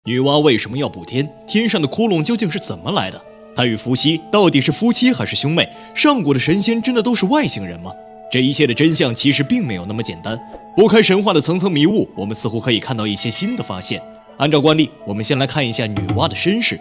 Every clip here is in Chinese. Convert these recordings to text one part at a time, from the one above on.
女娲为什么要补天？天上的窟窿究竟是怎么来的？她与伏羲到底是夫妻还是兄妹？上古的神仙真的都是外星人吗？这一切的真相其实并没有那么简单。拨开神话的层层迷雾，我们似乎可以看到一些新的发现。按照惯例，我们先来看一下女娲的身世。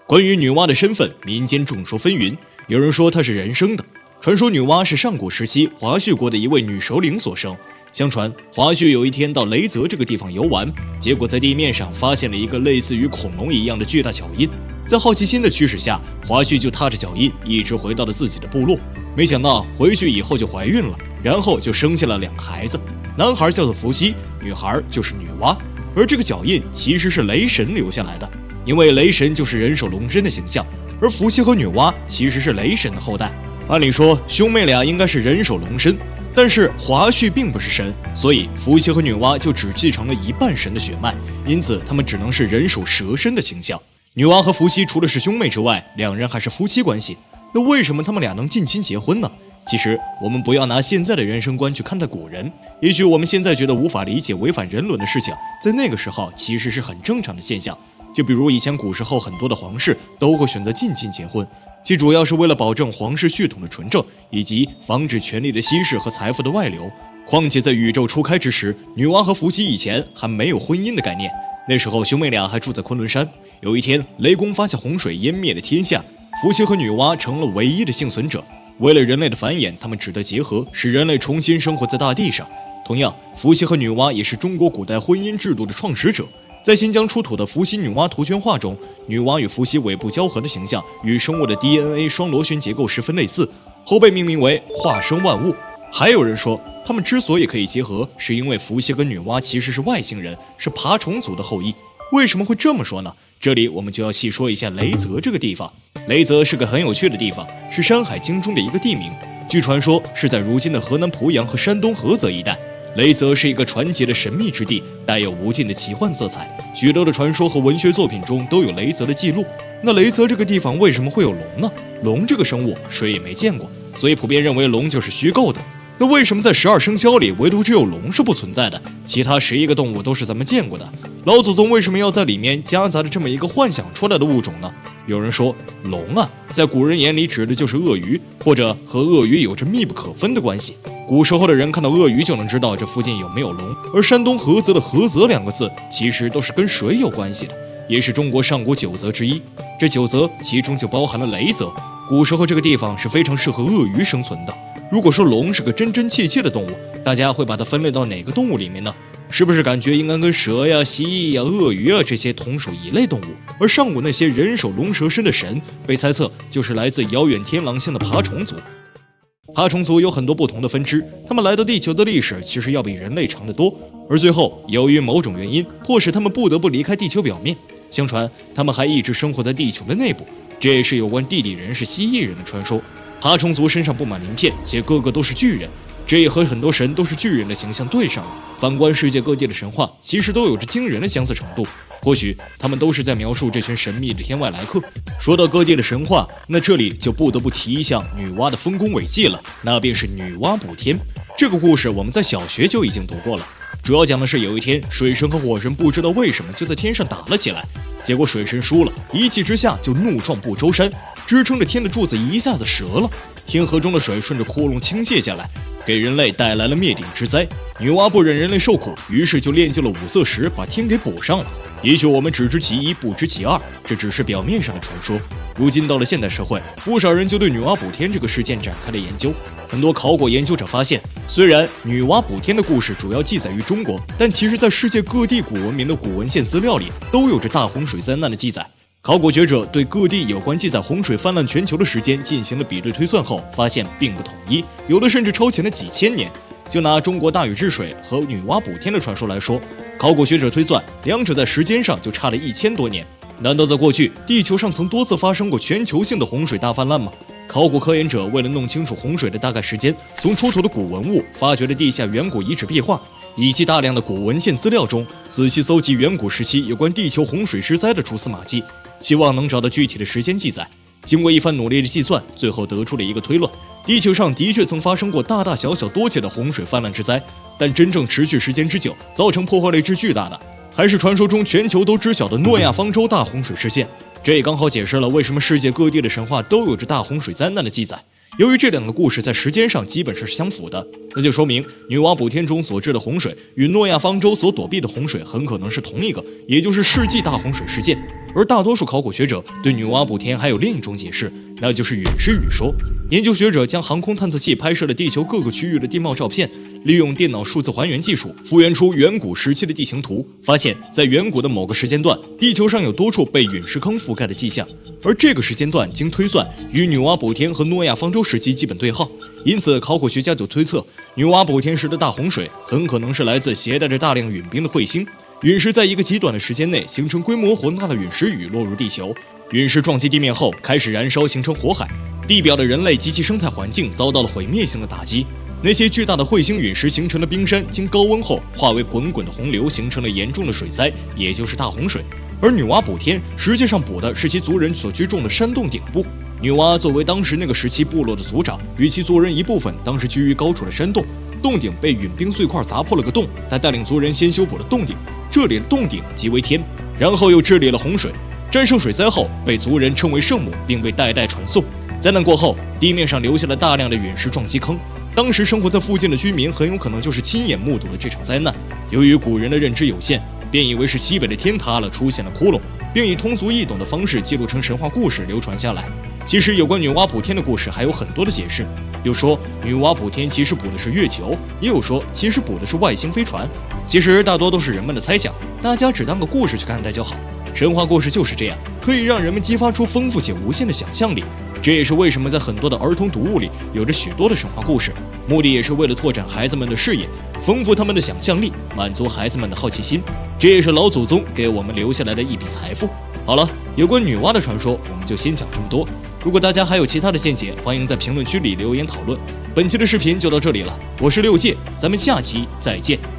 关于女娲的身份，民间众说纷纭。有人说她是人生的，传说女娲是上古时期华胥国的一位女首领所生。相传华胥有一天到雷泽这个地方游玩，结果在地面上发现了一个类似于恐龙一样的巨大脚印。在好奇心的驱使下，华胥就踏着脚印一直回到了自己的部落。没想到回去以后就怀孕了，然后就生下了2个孩子，男孩叫做伏羲，女孩就是女娲。而这个脚印其实是雷神留下来的，因为雷神就是人首龙身的形象，而伏羲和女娲其实是雷神的后代。按理说兄妹俩应该是人首龙身，但是华胥并不是神，所以伏羲和女娲就只继承了一半神的血脉，因此他们只能是人首蛇身的形象。女娲和伏羲除了是兄妹之外，两人还是夫妻关系。那为什么他们俩能近亲结婚呢？其实我们不要拿现在的人生观去看待古人，也许我们现在觉得无法理解违反人伦的事情，在那个时候其实是很正常的现象。就比如以前古时候很多的皇室都会选择近亲结婚，其主要是为了保证皇室血统的纯正，以及防止权力的稀释和财富的外流。况且在宇宙初开之时，女娲和伏羲以前还没有婚姻的概念，那时候兄妹俩还住在昆仑山。有一天雷公发下洪水，湮灭了天下，伏羲和女娲成了唯一的幸存者。为了人类的繁衍，他们只得结合，使人类重新生活在大地上。同样，伏羲和女娲也是中国古代婚姻制度的创始者。在新疆出土的伏羲女娲图圈画中，女娲与伏羲尾部交合的形象与生物的 DNA 双螺旋结构十分类似，后被命名为化生万物。还有人说，他们之所以可以结合，是因为伏羲跟女娲其实是外星人，是爬虫族的后裔。为什么会这么说呢？这里我们就要细说一下雷泽这个地方。雷泽是个很有趣的地方，是《山海经》中的一个地名，据传说是在如今的河南濮阳和山东菏泽一带。雷泽是一个传奇的神秘之地，带有无尽的奇幻色彩，许多的传说和文学作品中都有雷泽的记录。那雷泽这个地方为什么会有龙呢？龙这个生物谁也没见过，所以普遍认为龙就是虚构的。那为什么在12生肖里唯独只有龙是不存在的，其他11个动物都是咱们见过的？老祖宗为什么要在里面夹杂着这么一个幻想出来的物种呢？有人说，龙啊，在古人眼里指的就是鳄鱼，或者和鳄鱼有着密不可分的关系。古时候的人看到鳄鱼就能知道这附近有没有龙，而山东菏泽的菏泽2个字其实都是跟水有关系的，也是中国上古9泽之一。这9泽其中就包含了雷泽，古时候这个地方是非常适合鳄鱼生存的。如果说龙是个真真切切的动物，大家会把它分类到哪个动物里面呢？是不是感觉应该跟蛇呀、蜥蜴呀、鳄鱼啊这些同属一类动物？而上古那些人首龙蛇身的神，被猜测就是来自遥远天狼星的爬虫族。爬虫族有很多不同的分支，他们来到地球的历史其实要比人类长得多，而最后由于某种原因，迫使他们不得不离开地球表面。相传他们还一直生活在地球的内部，这也是有关地底人是蜥蜴人的传说。爬虫族身上布满鳞片，且个个都是巨人，这也和很多神都是巨人的形象对上了。反观世界各地的神话，其实都有着惊人的相似程度，或许他们都是在描述这群神秘的天外来客。说到各地的神话，那这里就不得不提一项女娲的丰功伟绩了，那便是女娲补天。这个故事我们在小学就已经读过了，主要讲的是有一天水神和火神不知道为什么就在天上打了起来，结果水神输了，一气之下就怒撞不周山，支撑着天的柱子一下子折了，天河中的水顺着窟窿倾泻下来，给人类带来了灭顶之灾。女娲不忍人类受苦，于是就炼就了5色石，把天给补上了。也许我们只知其一，不知其二，这只是表面上的传说。如今到了现代社会，不少人就对女娲补天这个事件展开了研究。很多考古研究者发现，虽然女娲补天的故事主要记载于中国，但其实在世界各地古文明的古文献资料里都有着大洪水灾难的记载。考古学者对各地有关记载洪水泛滥全球的时间进行了比对推算后，发现并不统一，有的甚至超前了几千年。就拿中国大禹治水和女娲补天的传说来说，考古学者推算两者在时间上就差了1000多年。难道在过去地球上曾多次发生过全球性的洪水大泛滥吗？考古科研者为了弄清楚洪水的大概时间，从出土的古文物发掘了地下远古遗址壁画以及大量的古文献资料中，仔细搜集远古时期有关地球洪水之灾的蛛丝马迹，希望能找到具体的时间记载。经过一番努力的计算，最后得出了一个推论：地球上的确曾发生过大大小小多起的洪水泛滥之灾，但真正持续时间之久、造成破坏力之巨大的，还是传说中全球都知晓的诺亚方舟大洪水事件。这也刚好解释了为什么世界各地的神话都有着大洪水灾难的记载。由于这两个故事在时间上基本上是相符的，那就说明女娲补天中所致的洪水与诺亚方舟所躲避的洪水很可能是同一个，也就是世纪大洪水事件。而大多数考古学者对女娲补天还有另一种解释，那就是陨石雨说。研究学者将航空探测器拍摄了地球各个区域的地貌照片，利用电脑数字还原技术复原出远古时期的地形图，发现在远古的某个时间段，地球上有多处被陨石坑覆盖的迹象，而这个时间段经推算与女娲补天和诺亚方舟时期基本对号。因此考古学家就推测，女娲补天时的大洪水很可能是来自携带着大量陨冰的彗星。陨石在一个极短的时间内形成规模宏大的陨石雨落入地球，陨石撞击地面后开始燃烧，形成火海，地表的人类及其生态环境遭到了毁灭性的打击。那些巨大的彗星陨石形成的冰山经高温后化为滚滚的洪流，形成了严重的水灾，也就是大洪水。而女娲补天实际上补的是其族人所居住的山洞顶部。女娲作为当时那个时期部落的族长，与其族人一部分当时居于高处的山洞，洞顶被陨冰碎块砸破了个洞，他带领族人先修补了洞顶，这里的洞顶即为天，然后又治理了洪水，战胜水灾后被族人称为圣母，并被代代传颂。灾难过后，地面上留下了大量的陨石撞击坑，当时生活在附近的居民很有可能就是亲眼目睹了这场灾难。由于古人的认知有限，便以为是西北的天塌了，出现了窟窿，并以通俗易懂的方式记录成神话故事流传下来。其实有关女娲补天的故事还有很多的解释，有说女娲补天其实补的是月球，也有说其实补的是外星飞船。其实大多都是人们的猜想，大家只当个故事去看待就好。神话故事就是这样，可以让人们激发出丰富且无限的想象力。这也是为什么在很多的儿童读物里有着许多的神话故事，目的也是为了拓展孩子们的视野，丰富他们的想象力，满足孩子们的好奇心。这也是老祖宗给我们留下来的一笔财富。好了，有关女娲的传说我们就先讲这么多。如果大家还有其他的见解，欢迎在评论区里留言讨论。本期的视频就到这里了，我是六戒，咱们下期再见。